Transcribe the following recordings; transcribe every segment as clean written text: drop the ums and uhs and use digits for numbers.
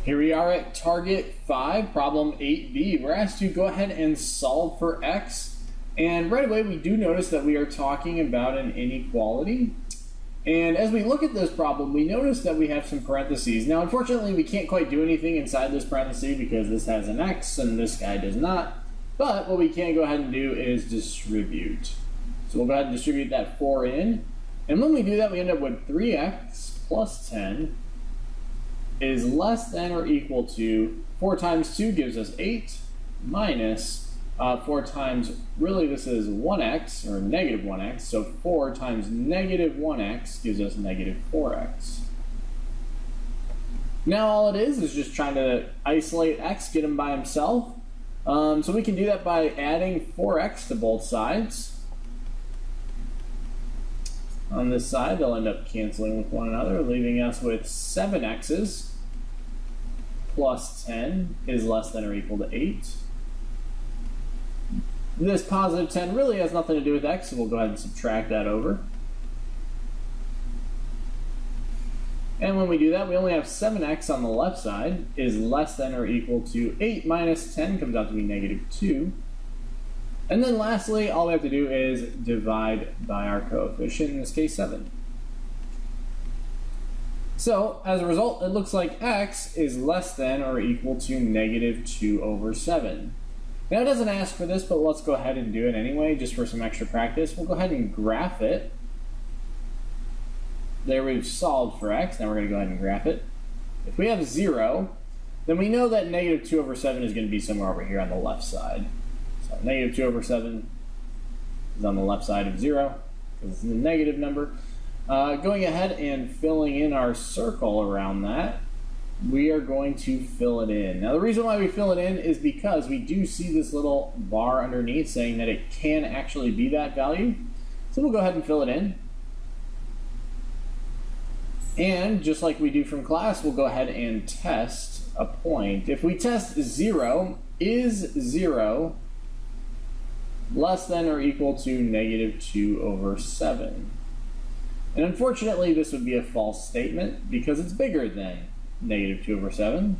Here we are at target 5, problem 8b. We're asked to go ahead and solve for x. And right away we do notice that we are talking about an inequality. And as we look at this problem, we notice that we have some parentheses. Now unfortunately we can't quite do anything inside this parenthesis because this has an x and this guy does not. But what we can go ahead and do is distribute. So we'll go ahead and distribute that 4 in. And when we do that, we end up with 3x plus 10 is less than or equal to 4 times 2 gives us 8 minus 4 times, really this is 1x or negative 1x, so 4 times negative 1x gives us negative 4x. Now all it is just trying to isolate x, get him by himself. So we can do that by adding 4x to both sides. On this side, they'll end up canceling with one another, leaving us with 7x's plus 10 is less than or equal to 8. This positive 10 really has nothing to do with x, so we'll go ahead and subtract that over. And when we do that, we only have 7x on the left side is less than or equal to 8 minus 10 comes out to be negative 2. And then lastly, all we have to do is divide by our coefficient, in this case 7. So as a result, it looks like x is less than or equal to negative 2 over 7. Now it doesn't ask for this, but let's go ahead and do it anyway, just for some extra practice. We'll go ahead and graph it. There we've solved for x, now we're going to go ahead and graph it. If we have 0, then we know that negative 2 over 7 is going to be somewhere over here on the left side. So negative 2 over 7 is on the left side of 0, because it's a negative number. Going ahead and filling in our circle around that, we are going to fill it in. Now the reason why we fill it in is because we do see this little bar underneath saying that it can actually be that value. So we'll go ahead and fill it in. And just like we do from class, we'll go ahead and test a point. If we test 0, is 0 less than or equal to negative 2 over 7? And unfortunately, this would be a false statement because it's bigger than negative 2 over 7.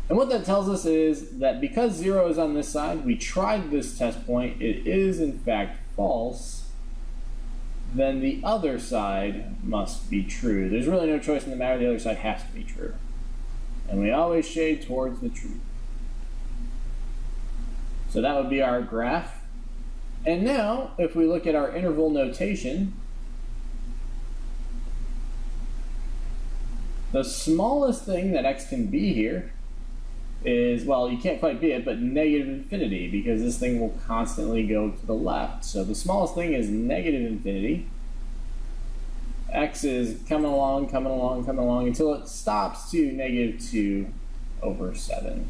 And what that tells us is that because 0 is on this side, we tried this test point, it is in fact false, then the other side must be true. There's really no choice in the matter, the other side has to be true. And we always shade towards the truth. So that would be our graph. And now, if we look at our interval notation, the smallest thing that x can be here is, well, you can't quite be it, but negative infinity, because this thing will constantly go to the left. So the smallest thing is negative infinity. X is coming along, coming along, coming along, until it stops to negative 2 over 7.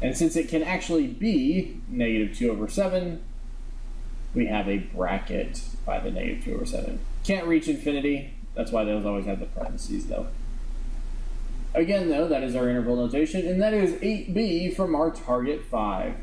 And since it can actually be negative 2 over 7, we have a bracket by the negative 2 over 7. Can't reach infinity, that's why those always have the parentheses though. Again though, that is our interval notation, and that is 8b from our target 5.